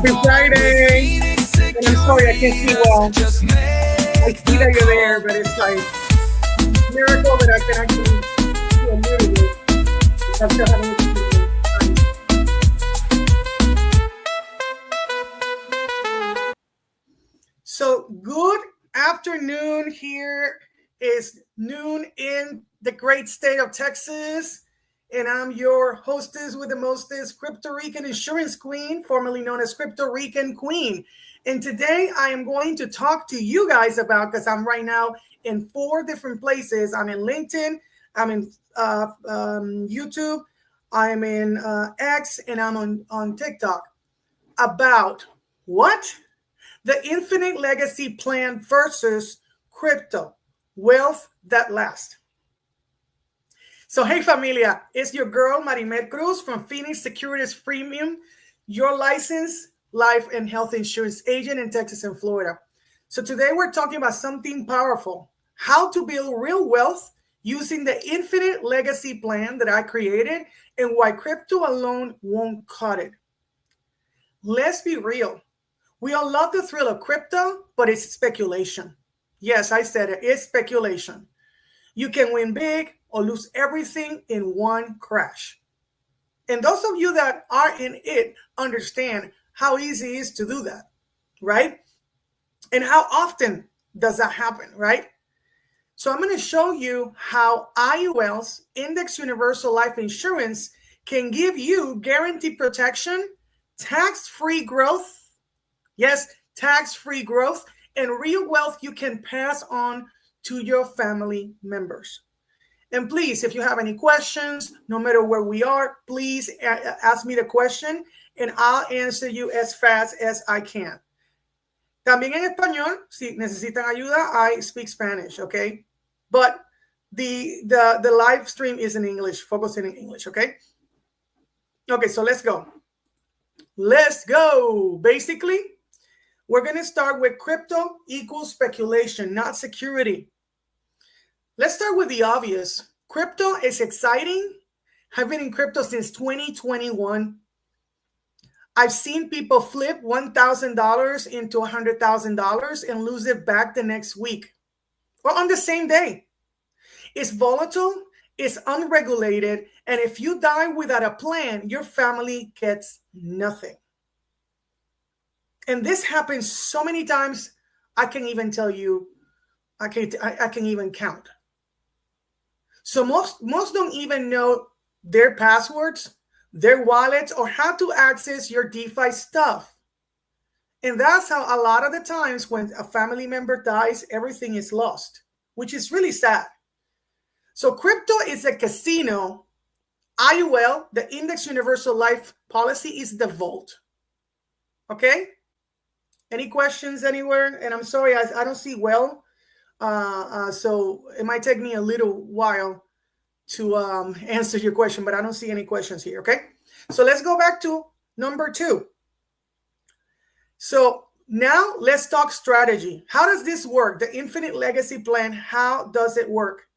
Happy Friday. And I'm sorry I can't see well. I see that you're there, but it's like a miracle that I can actually see a little bit. Because I'm still having So good afternoon. Here is noon in the great state of Texas. And I'm your hostess with the mostest, Crypto Rican insurance queen, formerly known as Crypto Rican Queen. And today I am going to talk to you guys about, because I'm right now in 4 different places. I'm in LinkedIn, I'm in YouTube, I'm in X, and I'm on TikTok. About what? The infinite legacy plan versus crypto, wealth that lasts. So, hey, familia, it's your girl, Marimet Cruz from Phoenix Securities Premium, your licensed life and health insurance agent in Texas and Florida. So today we're talking about something powerful, how to build real wealth using the infinite legacy plan that I created and why crypto alone won't cut it. Let's be real. We all love the thrill of crypto, but it's speculation. Yes, I said it. It's speculation. You can win big or lose everything in one crash. And those of you that are in it understand how easy it is to do that, right? And how often does that happen, right? So I'm going to show you how IUL's Index Universal Life Insurance can give you guaranteed protection, tax-free growth. Yes, tax-free growth and real wealth you can pass on to your family members. And please, if you have any questions, no matter where we are, please ask me the question and I'll answer you as fast as I can. También en español, si necesitan ayuda, I speak Spanish, okay? But the live stream is in English, focusing in English, okay? Okay, so let's go. Let's go. Basically, we're going to start with crypto equals speculation, not security. Let's start with the obvious. Crypto is exciting. I've been in crypto since 2021. I've seen people flip $1,000 into $100,000 and lose it back the next week or on the same day. It's volatile, it's unregulated, and if you die without a plan, your family gets nothing. And this happens so many times, I can even tell you, I can even count. So most don't even know their passwords, their wallets, or how to access your DeFi stuff. And that's how a lot of the times when a family member dies, everything is lost, which is really sad. So crypto is a casino. IUL, the Index Universal Life Policy, is the vault. Okay? Any questions anywhere? And I'm sorry, I don't see well. So it might take me a little while to answer your question, but I don't see any questions here, okay? So let's go back to number 2. So now let's talk strategy. How does this work? The infinite legacy plan, how does it work?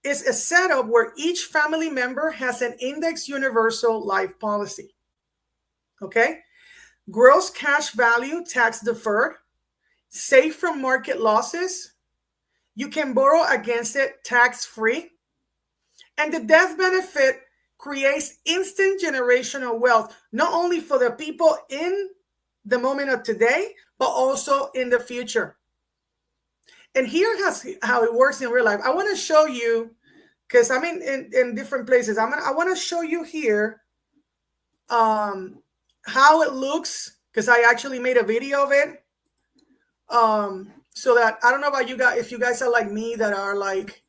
It's a setup where each family member has an Index Universal Life Policy, okay? Gross cash value, tax deferred, safe from market losses. You can borrow against it tax-free. And the death benefit creates instant generational wealth, not only for the people in the moment of today, but also in the future. And here's how it works in real life. I want to show you, because I'm in different places. I want to show you here how it looks, because I actually made a video of it. So that I don't know about you guys, if you guys are like me that are like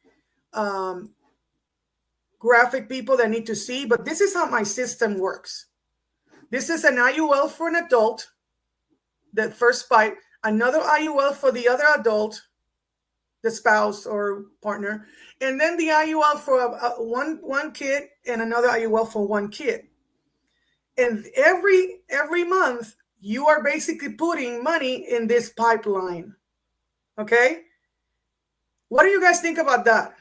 graphic people that need to see, but this is how my system works. This is an IUL for an adult, the first bite, another IUL for the other adult, the spouse or partner, and then the IUL for one kid and another IUL for one kid. And every month, you are basically putting money in this pipeline. Okay? What do you guys think about that?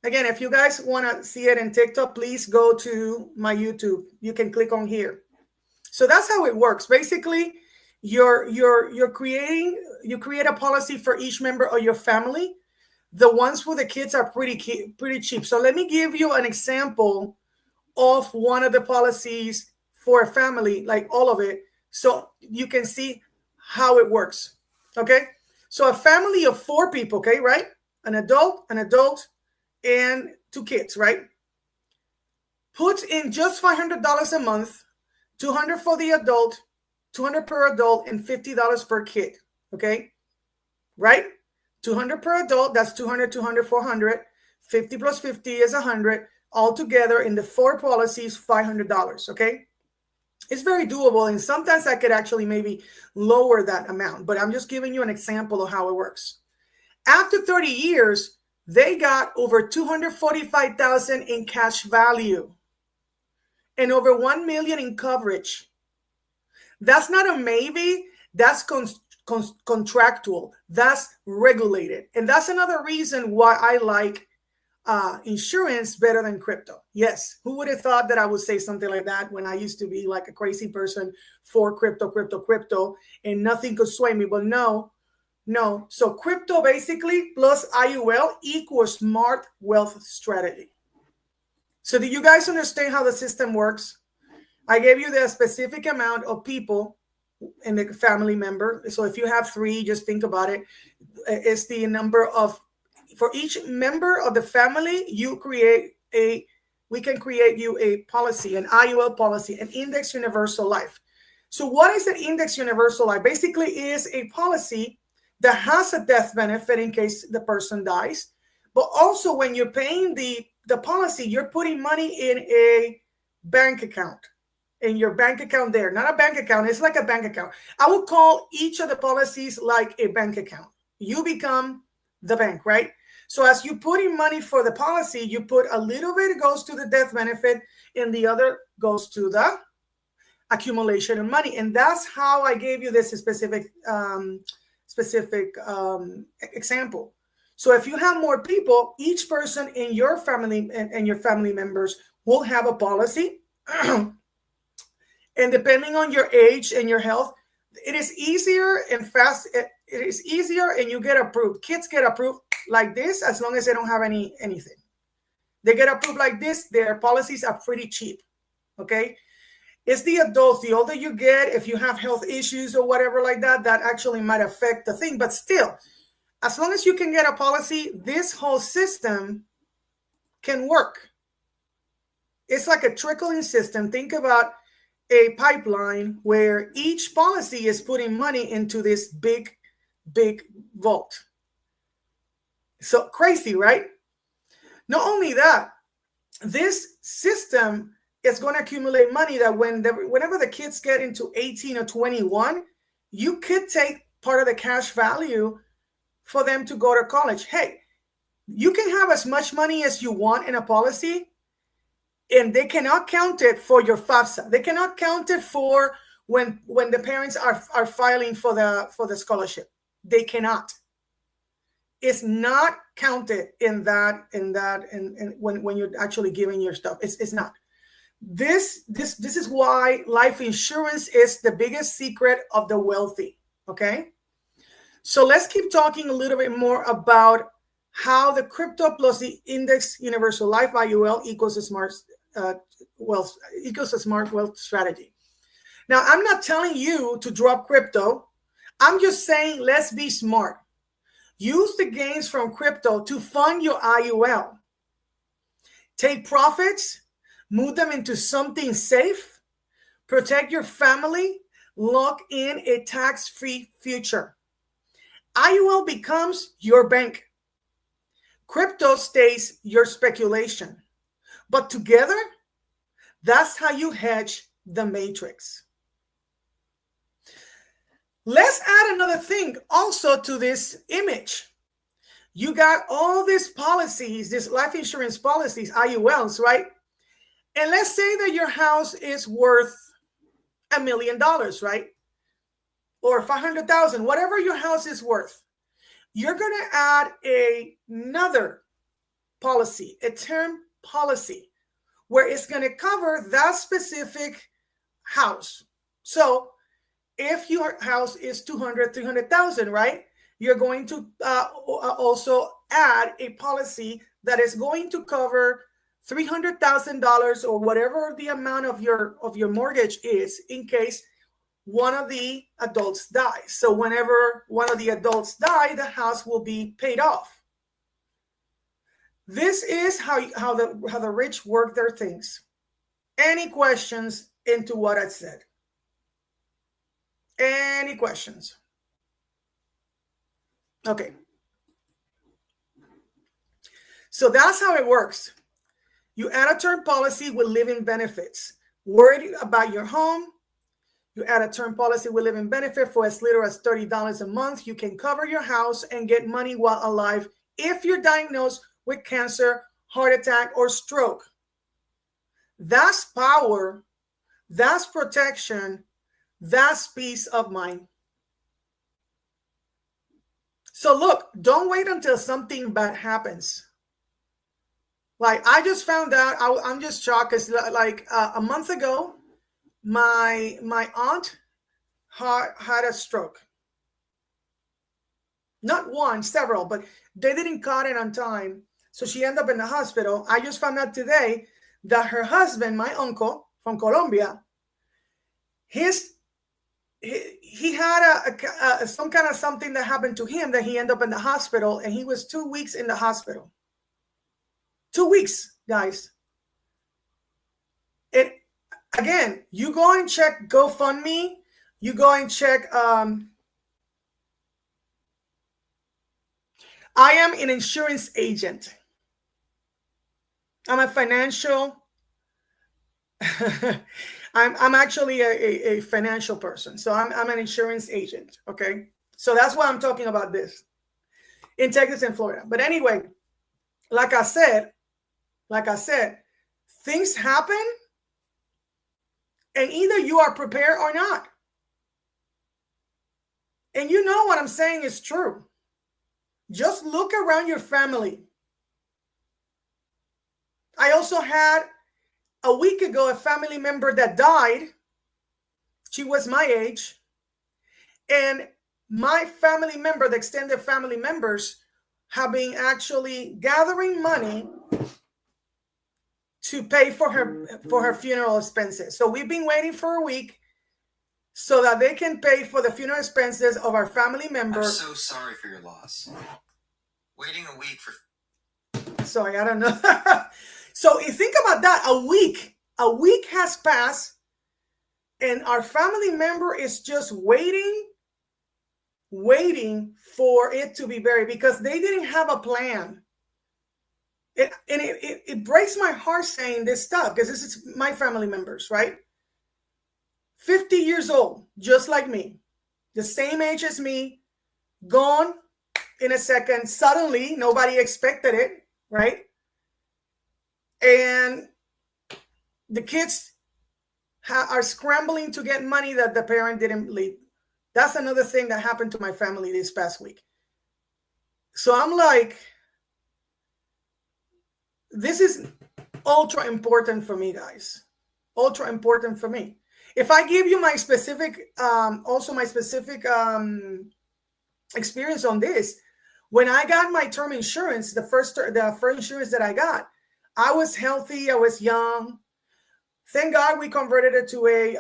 Again, if you guys want to see it in TikTok, please go to my YouTube. You can click on here. So that's how it works. Basically, you create a policy for each member of your family. The ones for the kids are pretty cheap. So let me give you an example of one of the policies for a family, like all of it, so you can see how it works. Okay, so a family of 4 people, okay, right? An adult, and 2 kids, right? Puts in just $500 a month, 200 for the adult, 200 per adult, and $50 per kid. Okay, right? 200 per adult, that's 200, 200, 400. 50 plus 50 is 100. Altogether in the 4 policies, $500. Okay, it's very doable, and sometimes I could actually maybe lower that amount, but I'm just giving you an example of how it works. After 30 years, they got over 245,000 in cash value and over 1 million in coverage. That's not a maybe, that's contractual, that's regulated. And that's another reason why I like insurance better than crypto. Yes, who would have thought that I would say something like that when I used to be like a crazy person for crypto, and nothing could sway me. But no. So crypto basically plus IUL equals smart wealth strategy. So do you guys understand how the system works? I gave you the specific amount of people in the family member. So if you have 3, just think about it. It's the number of, for each member of the family, we can create you a policy, an IUL policy, an index universal life. So what is an index universal life? Basically is a policy that has a death benefit in case the person dies. But also when you're paying the policy, you're putting money in a bank account. In your bank account there. Not a bank account, it's like a bank account. I would call each of the policies like a bank account. You become the bank, right? So as you put in money for the policy, you put a little bit goes to the death benefit and the other goes to the accumulation of money. And that's how I gave you this specific example. So if you have more people, each person in your family and your family members will have a policy. And depending on your age and your health, it is easier and fast. It is easier and you get approved. Kids get approved like this as long as they don't have anything. They get approved like this. Their policies are pretty cheap. Okay. It's the adults. The older you get, if you have health issues or whatever like that, that actually might affect the thing. But still, as long as you can get a policy, this whole system can work. It's like a trickling system. Think about a pipeline where each policy is putting money into this big vault. So crazy, right? Not only that, this system is going to accumulate money that whenever the kids get into 18 or 21, you could take part of the cash value for them to go to college. Hey, you can have as much money as you want in a policy, and they cannot count it for your FAFSA. They cannot count it for when the parents are filing for the scholarship. They cannot. It's not counted in when you're actually giving your stuff. It's not. This is why life insurance is the biggest secret of the wealthy. Okay, so let's keep talking a little bit more about how the crypto plus the index universal life IUL equals a smart wealth strategy. Now, I'm not telling you to drop crypto. I'm just saying let's be smart. Use the gains from crypto to fund your IUL. Take profits, move them into something safe, protect your family, lock in a tax-free future. IUL becomes your bank. Crypto stays your speculation. But together, that's how you hedge the matrix. Let's add another thing also to this image. You got all these policies, these life insurance policies, IULs, right? And let's say that your house is worth $1 million, right? Or 500,000, whatever your house is worth. You're going to add another policy, a term policy, where it's going to cover that specific house. So if your house is 200, 300,000, right? You're going to also add a policy that is going to cover $300,000 or whatever the amount of your mortgage is in case one of the adults dies. So whenever one of the adults die, the house will be paid off. This is how the rich work their things. Any questions into what I said? Any questions? Okay. So that's how it works. You add a term policy with living benefits. Worried about your home, you add a term policy with living benefit for as little as $30 a month. You can cover your house and get money while alive if you're diagnosed with cancer, heart attack, or stroke. That's power. That's protection. That's peace of mind. So look, don't wait until something bad happens. Like I just found out, I'm just shocked because like a month ago, my aunt had a stroke. Not one, several, but they didn't cut it on time. So she ended up in the hospital. I just found out today that her husband, my uncle from Colombia, he had some kind of something that happened to him that he ended up in the hospital, and he was 2 weeks in the hospital. 2 weeks, guys. It again, you go and check GoFundMe, you go and check I am an insurance agent. I'm a financial I'm actually a financial person. So I'm an insurance agent. Okay. So that's why I'm talking about this in Texas and Florida. But anyway, like I said, things happen and either you are prepared or not. And you know what I'm saying is true. Just look around your family. I also had a week ago a family member that died. She was my age. And my family member, the extended family members, have been actually gathering money to pay for her funeral expenses. So we've been waiting for a week so that they can pay for the funeral expenses of our family member. I'm so sorry for your loss. Waiting a week for... Sorry, I don't know. So you think about that, a week has passed and our family member is just waiting for it to be buried because they didn't have a plan. It breaks my heart saying this stuff because this is my family members, right? 50 years old, just like me, the same age as me, gone in a second. Suddenly, nobody expected it, right? And the kids are scrambling to get money that the parent didn't leave. That's another thing that happened to my family this past week. So I'm like, this is ultra important for me, guys. Ultra important for me. If I give you my specific, experience on this, when I got my term insurance, the first insurance that I got, I was healthy, I was young. Thank God we converted it to a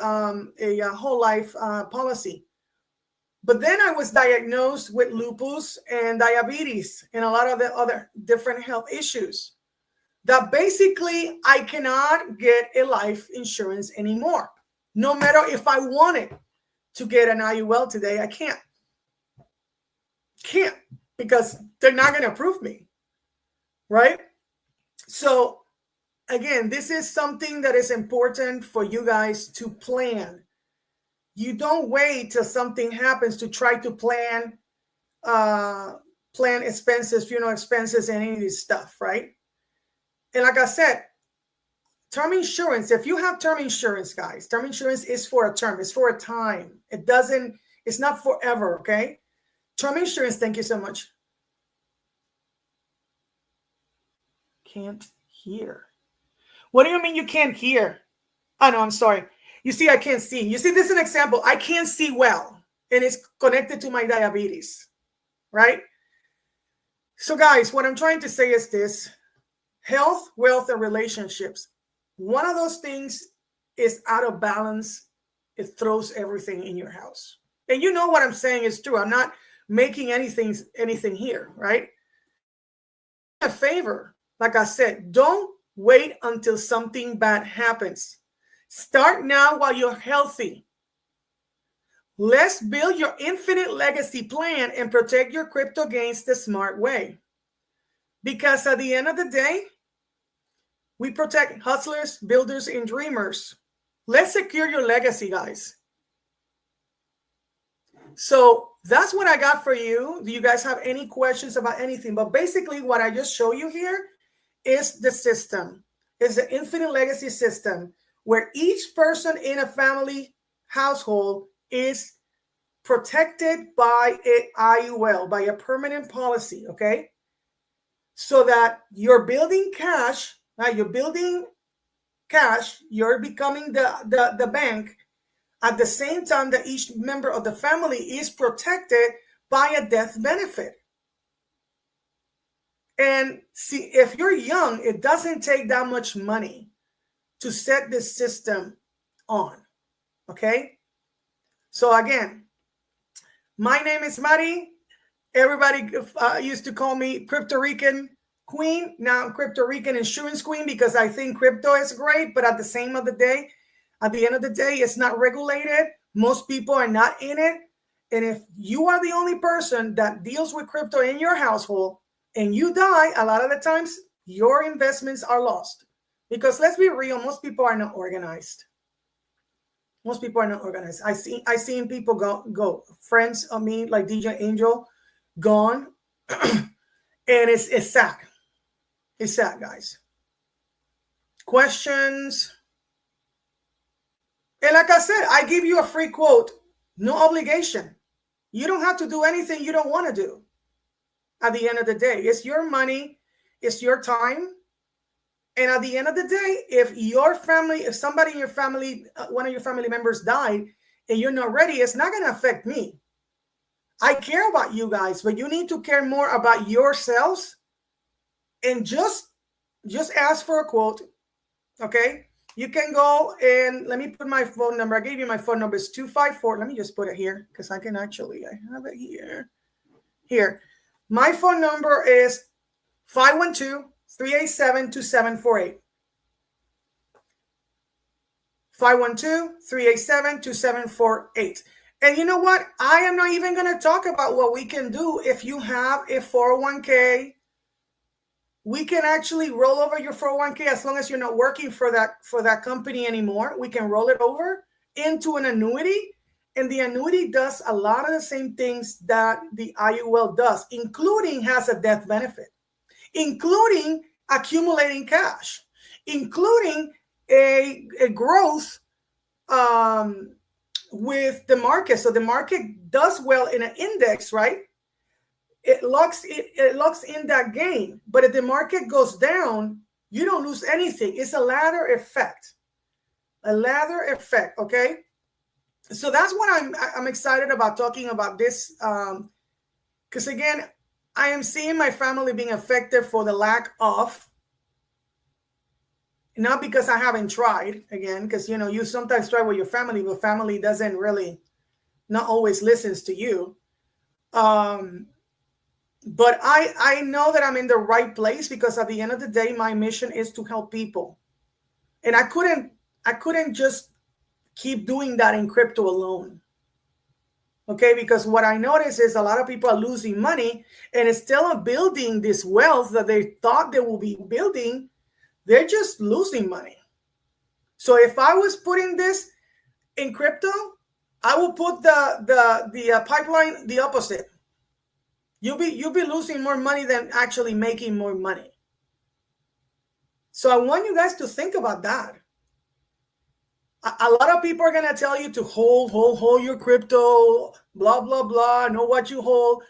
whole life policy. But then I was diagnosed with lupus and diabetes and a lot of the other different health issues that basically I cannot get a life insurance anymore. No matter if I wanted to get an IUL today, I can't. Can't, because they're not going to approve me, right? So again, this is something that is important for you guys to plan. You don't wait till something happens to try to plan expenses, funeral expenses, and any of this stuff, right? And like I said, term insurance, if you have term insurance, guys, term insurance is for a term. It's for a time. It's not forever, okay? Term insurance, thank you so much. Can't hear. What do you mean you can't hear? Oh, no, I'm sorry. You see, I can't see. You see, this is an example. I can't see well, and it's connected to my diabetes, right? So guys, what I'm trying to say is this: health, wealth, and relationships. One of those things is out of balance. It throws everything in your house. And you know what I'm saying is true. I'm not making anything here, right? A favor, like I said, don't wait until something bad happens. Start now while you're healthy. Let's build your infinite legacy plan and protect your crypto gains the smart way. Because at the end of the day, we protect hustlers, builders, and dreamers. Let's secure your legacy, guys. So that's what I got for you. Do you guys have any questions about anything? But basically, what I just show you here is the system. It's the infinite legacy system where each person in a family household is protected by an IUL, by a permanent policy, okay? So that you're building cash, right? You're building cash, you're becoming the bank at the same time that each member of the family is protected by a death benefit. And see, if you're young, it doesn't take that much money to set this system on, okay? So again, my name is Mari. Everybody used to call me Crypto Rican Queen. Now I'm Crypto Rican Insurance Queen because I think crypto is great, but at the end of the day, it's not regulated. Most people are not in it. And if you are the only person that deals with crypto in your household and you die, a lot of the times your investments are lost. Because let's be real, most people are not organized. Most people are not organized. I seen people go. Friends of me, like DJ Angel, gone. And it's sad. It's sad, guys. Questions? And like I said, I give you a free quote, no obligation. You don't have to do anything you don't want to do. At the end of the day, it's your money, it's your time. And at the end of the day, if somebody in your family, one of your family members died and you're not ready, it's not going to affect me. I care about you guys, but you need to care more about yourselves and just ask for a quote. Okay. You can go and let me put my phone number. I gave you my phone number. It's 254. Let me just put it here because I have it here. Here. My phone number is 512-387-2748. 512-387-2748. And you know what? I am not even going to talk about what we can do if you have a 401k. We can actually roll over your 401k as long as you're not working for that company anymore. We can roll it over into an annuity. And the annuity does a lot of the same things that the IUL does, including has a death benefit, including accumulating cash, including a growth with the market. So the market does well in an index, right? It locks in that gain. But if the market goes down, you don't lose anything. It's a ladder effect. A ladder effect, okay? So that's what I'm excited about talking about this. Because again, I am seeing my family being affected for the lack of, not because I haven't tried, again, because you sometimes try with your family, but family doesn't really, not always listens to you. But I know that I'm in the right place because at the end of the day, my mission is to help people. And I couldn't just keep doing that in crypto alone. Okay, because what I notice is a lot of people are losing money and instead of building this wealth that they thought they will be building, they're just losing money. So if I was putting this in crypto, I will put the pipeline the opposite. You'll be losing more money than actually making more money. So I want you guys to think about that. A lot of people are going to tell you to hold your crypto, blah, blah, blah, know what you hold.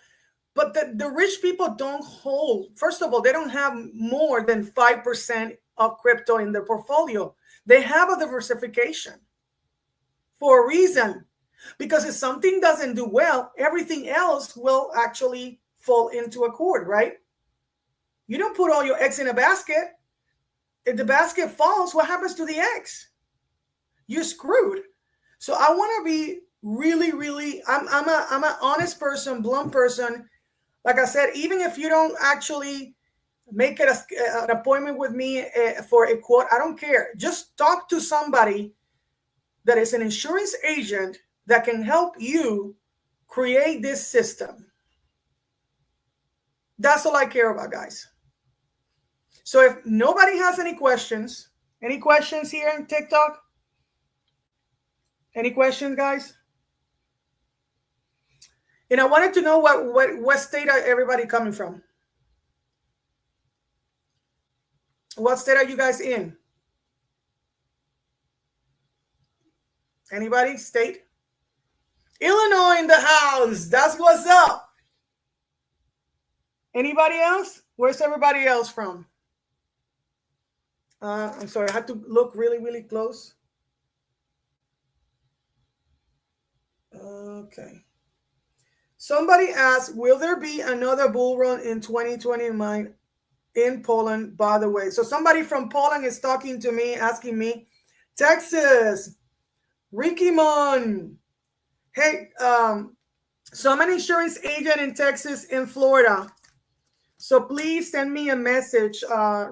But the rich people don't hold. First of all, they don't have more than 5% of crypto in their portfolio. They have a diversification. for a reason. Because if something doesn't do well, everything else will actually fall into accord, right? You don't put all your eggs in a basket. If the basket falls, what happens to the eggs? You're screwed. So I want to be really, really, I'm an honest person, blunt person. Like I said, even if you don't actually make it an appointment with me for a quote, I don't care. Just talk to somebody that is an insurance agent that can help you create this system. That's all I care about, guys. So if nobody has any questions here in TikTok? Any questions, guys? And I wanted to know what state are everybody coming from? What state are you guys in? Anybody? State? Illinois in the house. That's what's up. Anybody else? Where's everybody else from? I'm sorry, I had to look really, really close. Okay. Somebody asked, will there be another bull run in 2029 in Poland, by the way? So somebody from Poland is talking to me, asking me, Texas, Ricky Mon. Hey, so I'm an insurance agent in Texas, in Florida. So please send me a message,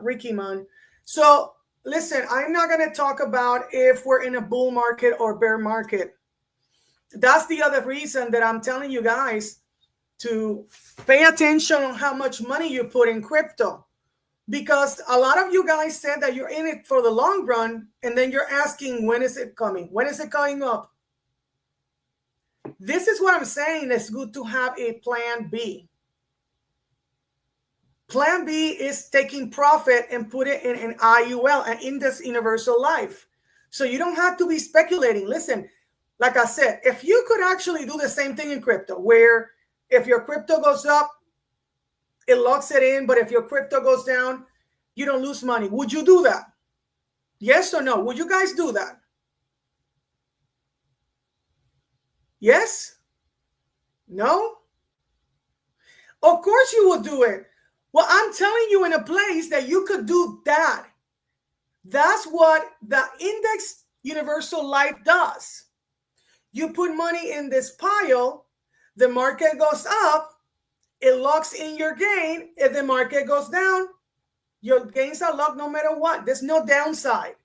Ricky Mon. So listen, I'm not going to talk about if we're in a bull market or bear market. That's the other reason that I'm telling you guys to pay attention on how much money you put in crypto. Because a lot of you guys said that you're in it for the long run, and then you're asking, when is it coming? When is it coming up? This is what I'm saying. It's good to have a plan B. Plan B is taking profit and put it in an IUL, an Index Universal Life. So you don't have to be speculating. Listen, like I said, if you could actually do the same thing in crypto, where if your crypto goes up, it locks it in, but if your crypto goes down, you don't lose money. Would you do that? Yes or no? Would you guys do that? Yes? No? Of course you would do it. Well, I'm telling you in a place that you could do that. That's what the Index Universal Life does. You put money in this pile, the market goes up, it locks in your gain. If the market goes down, your gains are locked no matter what. There's no downside.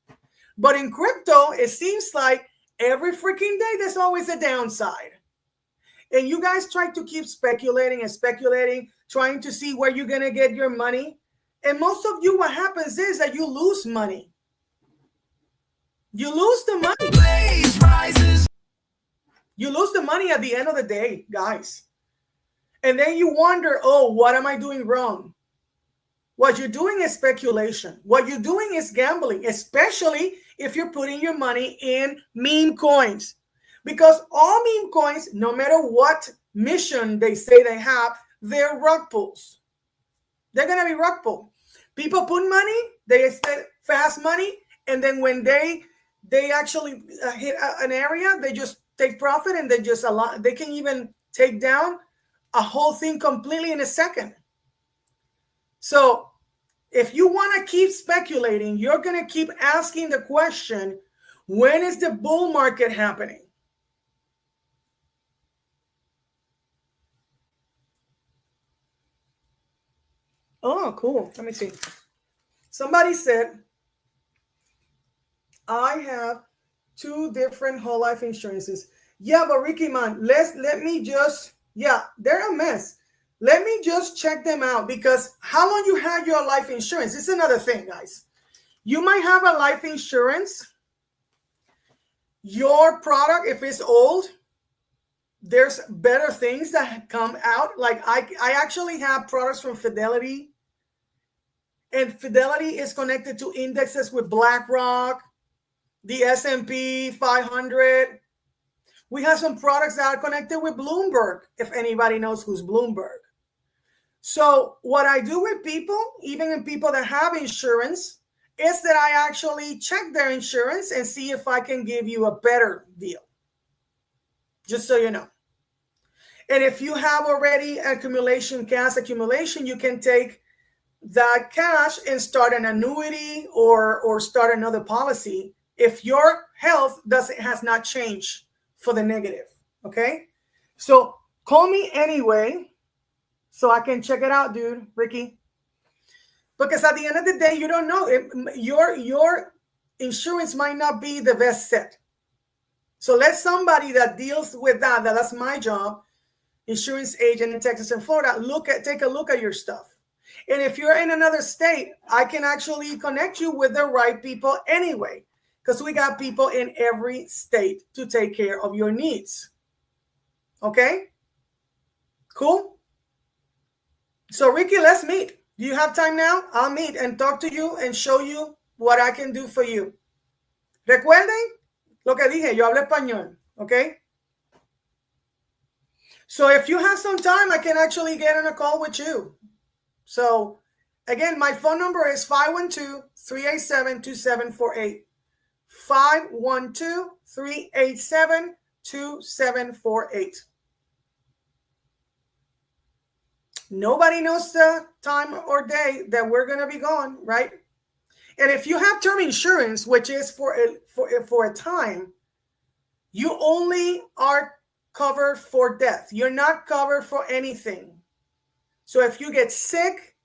But in crypto, it seems like every freaking day there's always a downside. And you guys try to keep speculating and speculating, trying to see where you're going to get your money. And most of you, what happens is that you lose money. You lose the money. Blaze rises. You lose the money at the end of the day, guys. And then you wonder, oh, what am I doing wrong? What you're doing is speculation. What you're doing is gambling, especially if you're putting your money in meme coins. Because all meme coins, no matter what mission they say they have, they're rug pulls. They're going to be rug pull. People put money, they expect fast money, and then when they actually hit an area, they just take profit, and they can even take down a whole thing completely in a second. So if you want to keep speculating, you're going to keep asking the question, when is the bull market happening? Oh, cool. Let me see. Somebody said, I have 2 different whole life insurances. Yeah, but Ricky, man, let me just, yeah, they're a mess. Let me just check them out, because how long you had your life insurance? It's another thing, guys. You might have a life insurance. Your product, if it's old, there's better things that come out. Like I actually have products from Fidelity. And Fidelity is connected to indexes with BlackRock, the S&P 500. We have some products that are connected with Bloomberg, if anybody knows who's Bloomberg. So what I do with people, even in people that have insurance, is that I actually check their insurance and see if I can give you a better deal. just so you know. And if you have already accumulation, cash accumulation, you can take that cash and start an annuity or start another policy if your health has not changed for the negative. Okay, so call me anyway so I can check it out, dude, Ricky. Because at the end of the day, you don't know your insurance might not be the best set. So let somebody that deals with that's my job, insurance agent in Texas and Florida, take a look at your stuff. And if you're in another state, I can actually connect you with the right people anyway, because we got people in every state to take care of your needs. Okay? Cool? So Ricky, let's meet. Do you have time now? I'll meet and talk to you and show you what I can do for you. Recuerden lo que dije, yo hablo español. Okay? So if you have some time, I can actually get on a call with you. So again, my phone number is 512-387-2748. 512-387-2748. Nobody knows the time or day that we're going to be gone, right? And if you have term insurance, which is for a time, you only are covered for death. You're not covered for anything. So if you get sick,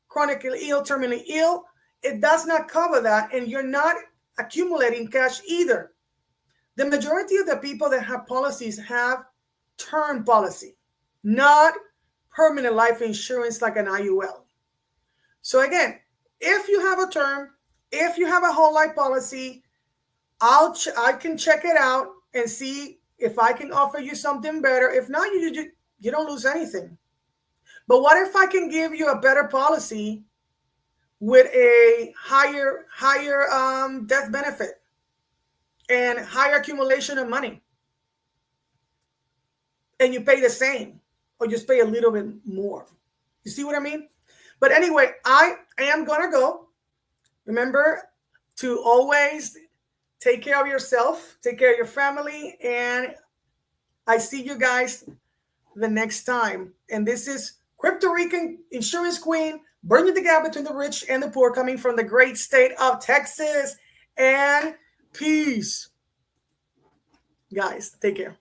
chronically ill, terminally ill, it does not cover that, and you're not accumulating cash either. The majority of the people that have policies have term policy, not permanent life insurance like an IUL. So again, if you have a term, if you have a whole life policy, I can check it out and see if I can offer you something better. If not, you don't lose anything. But what if I can give you a better policy with a higher death benefit and higher accumulation of money, and you pay the same or just pay a little bit more? You see what I mean? But anyway, I am gonna go. Remember to always take care of yourself, take care of your family, and I see you guys the next time. And this is Puerto Rican insurance queen, bridging the gap between the rich and the poor, coming from the great state of Texas. And peace. Guys, take care.